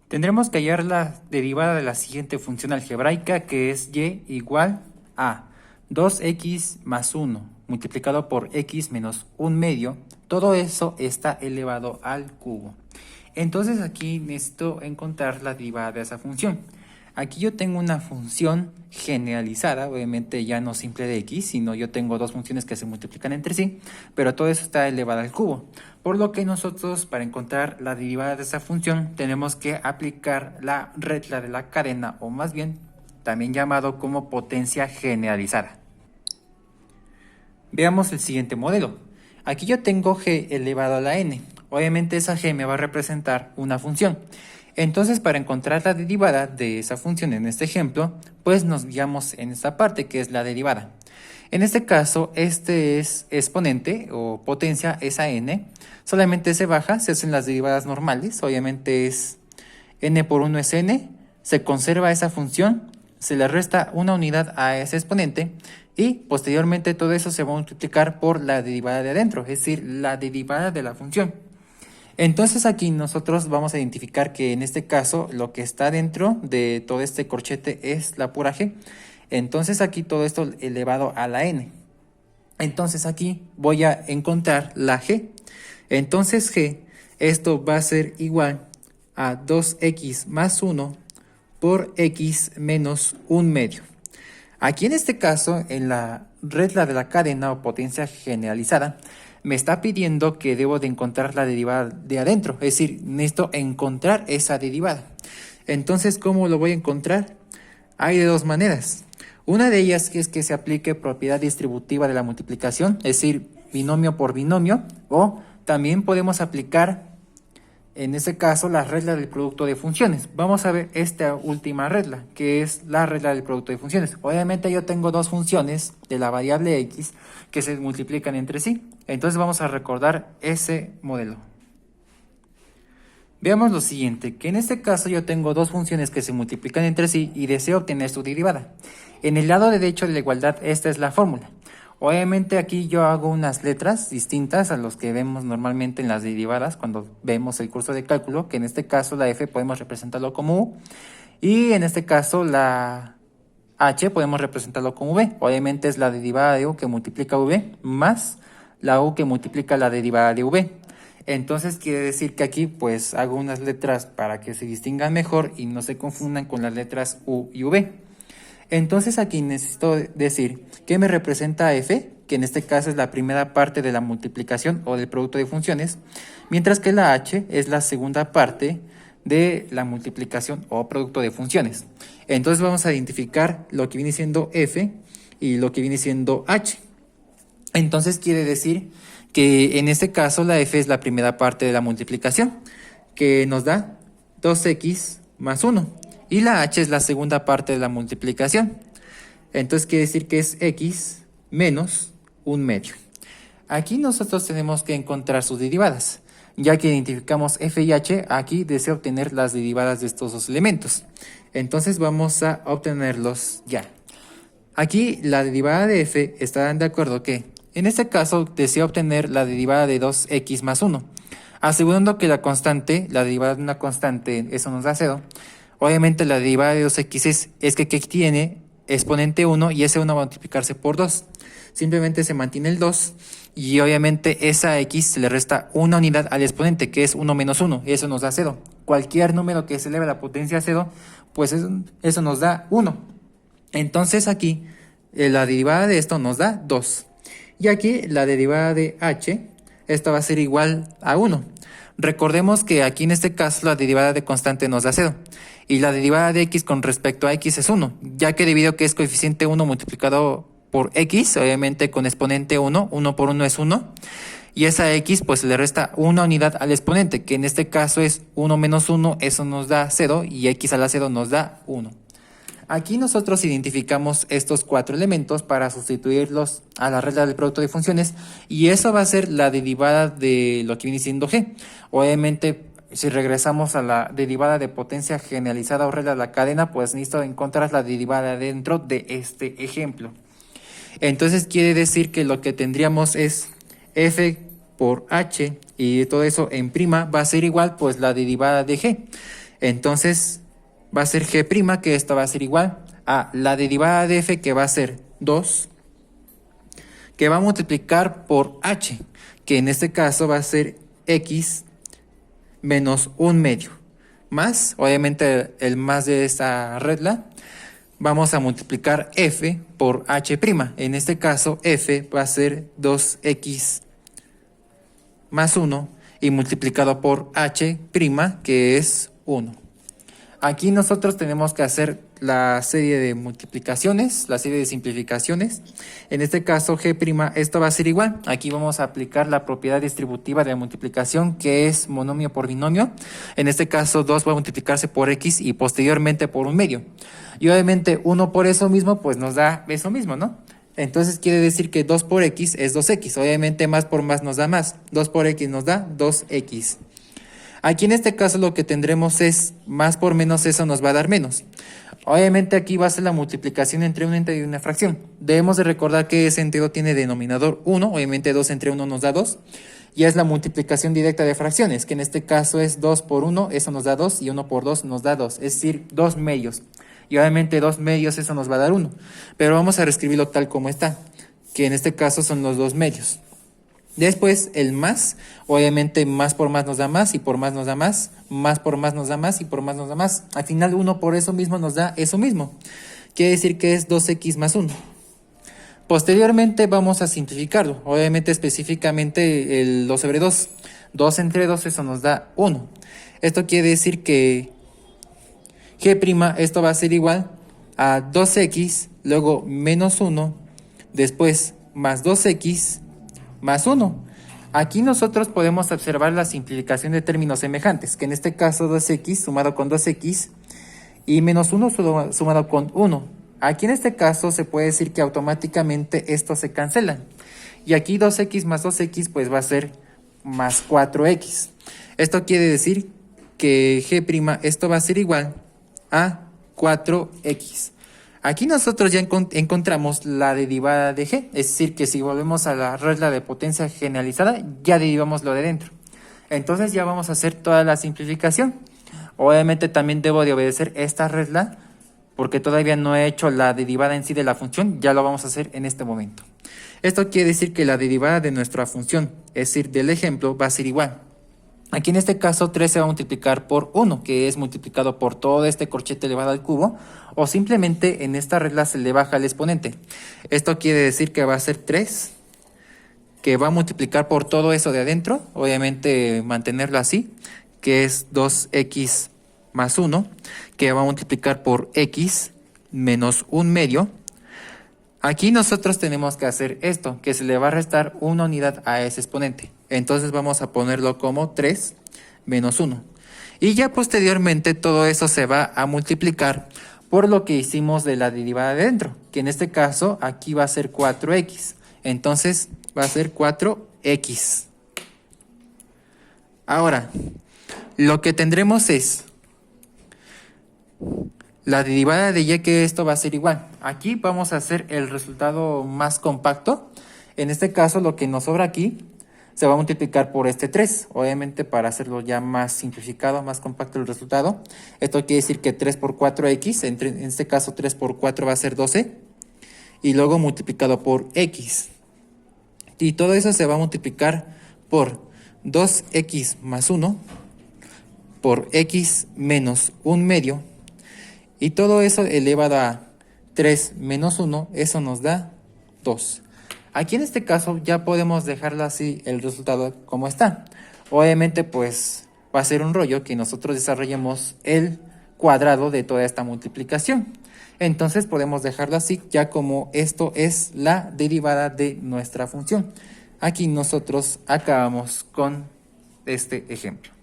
Tendremos que hallar la derivada de la siguiente función algebraica, que es y igual a 2x más 1 multiplicado por x menos 1/2. Todo eso está elevado al cubo. Entonces aquí necesito encontrar la derivada de esa función. Aquí yo tengo una función generalizada, obviamente ya no simple de x, sino yo tengo dos funciones que se multiplican entre sí, pero todo eso está elevado al cubo. Por lo que nosotros, para encontrar la derivada de esa función, tenemos que aplicar la regla de la cadena, o más bien, también llamado como potencia generalizada. Veamos el siguiente modelo. Aquí yo tengo g elevado a la n. Obviamente esa g me va a representar una función. Entonces, para encontrar la derivada de esa función en este ejemplo, pues nos guiamos en esta parte que es la derivada. En este caso, este es exponente o potencia, esa n. Solamente se baja, se hacen las derivadas normales. Obviamente es n por 1 es n. Se conserva esa función, se le resta una unidad a ese exponente y posteriormente todo eso se va a multiplicar por la derivada de adentro, es decir, la derivada de la función. Entonces aquí nosotros vamos a identificar que en este caso lo que está dentro de todo este corchete es la pura g. Entonces aquí todo esto elevado a la n. Entonces aquí voy a encontrar la g. Entonces g, esto va a ser igual a 2x más 1 por x menos 1/2. Aquí en este caso, en la regla de la cadena o potencia generalizada, me está pidiendo que debo de encontrar la derivada de adentro, es decir, necesito encontrar esa derivada. Entonces, ¿cómo lo voy a encontrar? Hay de dos maneras. Una de ellas es que se aplique propiedad distributiva de la multiplicación, es decir, binomio por binomio, o también podemos aplicar, en este caso, la regla del producto de funciones. Vamos a ver esta última regla, que es la regla del producto de funciones. Obviamente yo tengo dos funciones de la variable x que se multiplican entre sí. Entonces vamos a recordar ese modelo. Veamos lo siguiente, que en este caso yo tengo dos funciones que se multiplican entre sí y deseo obtener su derivada. En el lado derecho de la igualdad, esta es la fórmula. Obviamente aquí yo hago unas letras distintas a los que vemos normalmente en las derivadas cuando vemos el curso de cálculo, que en este caso la f podemos representarlo como u, y en este caso la h podemos representarlo como v. Obviamente es la derivada de u que multiplica v más la u que multiplica la derivada de v. Entonces quiere decir que aquí pues hago unas letras para que se distingan mejor y no se confundan con las letras u y v. Entonces aquí necesito decir que me representa f, que en este caso es la primera parte de la multiplicación o del producto de funciones, mientras que la h es la segunda parte de la multiplicación o producto de funciones. Entonces vamos a identificar lo que viene siendo f y lo que viene siendo h. Entonces quiere decir que en este caso la f es la primera parte de la multiplicación, que nos da 2x más 1. Y la h es la segunda parte de la multiplicación. Entonces quiere decir que es x menos 1/2. Aquí nosotros tenemos que encontrar sus derivadas. Ya que identificamos f y h, aquí deseo obtener las derivadas de estos dos elementos. Entonces vamos a obtenerlos ya. Aquí la derivada de f estarán de acuerdo que, en este caso, deseo obtener la derivada de 2x más 1. Asegurando que la constante, la derivada de una constante, eso nos da 0. Obviamente la derivada de 2x es que tiene exponente 1 y ese 1 va a multiplicarse por 2. Simplemente se mantiene el 2 y obviamente esa x se le resta una unidad al exponente que es 1 menos 1 y eso nos da 0. Cualquier número que se eleve a la potencia a 0, pues eso nos da 1. Entonces aquí la derivada de esto nos da 2. Y aquí la derivada de h, esta va a ser igual a 1. Recordemos que aquí en este caso la derivada de constante nos da 0 y la derivada de x con respecto a x es 1, ya que debido a que es coeficiente 1 multiplicado por x, obviamente con exponente 1, 1 por 1 es 1, y esa x pues le resta una unidad al exponente, que en este caso es 1 menos 1, eso nos da 0 y x a la 0 nos da 1. Aquí nosotros identificamos estos cuatro elementos para sustituirlos a la regla del producto de funciones y eso va a ser la derivada de lo que viene siendo g. Obviamente, si regresamos a la derivada de potencia generalizada o regla de la cadena, pues necesito encontrar la derivada dentro de este ejemplo. Entonces quiere decir que lo que tendríamos es f por h y todo eso en prima va a ser igual pues la derivada de g. Entonces va a ser g', que esto va a ser igual a la derivada de f, que va a ser 2, que va a multiplicar por h, que en este caso va a ser x menos 1/2, más, obviamente el más de esta regla, vamos a multiplicar f por h'. En este caso f va a ser 2x más 1 y multiplicado por h', que es 1. Aquí nosotros tenemos que hacer la serie de multiplicaciones, la serie de simplificaciones. En este caso g', esto va a ser igual. Aquí vamos a aplicar la propiedad distributiva de la multiplicación, que es monomio por binomio. En este caso 2 va a multiplicarse por x y posteriormente por 1/2. Y obviamente 1 por eso mismo pues nos da eso mismo, ¿no? Entonces quiere decir que 2 por x es 2x. Obviamente más por más nos da más. 2 por x nos da 2x. Aquí en este caso lo que tendremos es más por menos, eso nos va a dar menos. Obviamente aquí va a ser la multiplicación entre un entero y una fracción. Debemos de recordar que ese entero tiene denominador 1, obviamente 2 entre 1 nos da 2. Y es la multiplicación directa de fracciones, que en este caso es 2 por 1, eso nos da 2, y 1 por 2 nos da 2, es decir, 2 medios. Y obviamente 2 medios, eso nos va a dar 1. Pero vamos a reescribirlo tal como está, que en este caso son los 2 medios. Después el más, obviamente más por más nos da más y por más nos da más por más nos da más y por más nos da más. Al final 1 por eso mismo nos da eso mismo. Quiere decir que es 2x más 1. Posteriormente vamos a simplificarlo, obviamente específicamente el 2 sobre 2. 2 entre 2 eso nos da 1. Esto quiere decir que g', esto va a ser igual a 2x, luego menos 1, después más 2x, más 1. Aquí nosotros podemos observar la simplificación de términos semejantes, que en este caso 2x sumado con 2x y menos 1 sumado con 1. Aquí en este caso se puede decir que automáticamente estos se cancelan. Y aquí 2x más 2x pues va a ser más 4x. Esto quiere decir que g', esto va a ser igual a 4x. Aquí nosotros ya encontramos la derivada de g, es decir, que si volvemos a la regla de potencia generalizada, ya derivamos lo de dentro. Entonces ya vamos a hacer toda la simplificación. Obviamente también debo de obedecer esta regla, porque todavía no he hecho la derivada en sí de la función, ya lo vamos a hacer en este momento. Esto quiere decir que la derivada de nuestra función, es decir, del ejemplo, va a ser igual. Aquí en este caso 3 se va a multiplicar por 1, que es multiplicado por todo este corchete elevado al cubo, o simplemente en esta regla se le baja el exponente. Esto quiere decir que va a ser 3, que va a multiplicar por todo eso de adentro, obviamente mantenerlo así, que es 2x más 1, que va a multiplicar por x menos 1/2. Aquí nosotros tenemos que hacer esto, que se le va a restar una unidad a ese exponente. Entonces vamos a ponerlo como 3 menos 1. Y ya posteriormente todo eso se va a multiplicar por lo que hicimos de la derivada de dentro, que en este caso aquí va a ser 4x. Entonces va a ser 4x. Ahora, lo que tendremos es la derivada de y, que esto va a ser igual. Aquí vamos a hacer el resultado más compacto. En este caso lo que nos sobra aquí se va a multiplicar por este 3. Obviamente para hacerlo ya más simplificado, más compacto el resultado. Esto quiere decir que 3 por 4x, en este caso 3 por 4 va a ser 12. Y luego multiplicado por x. Y todo eso se va a multiplicar por 2x más 1, por x menos 1/2. Y todo eso elevado a 3 menos 1, eso nos da 2. Aquí en este caso ya podemos dejarlo así el resultado como está. Obviamente pues va a ser un rollo que nosotros desarrollemos el cuadrado de toda esta multiplicación. Entonces podemos dejarlo así ya como esto es la derivada de nuestra función. Aquí nosotros acabamos con este ejemplo.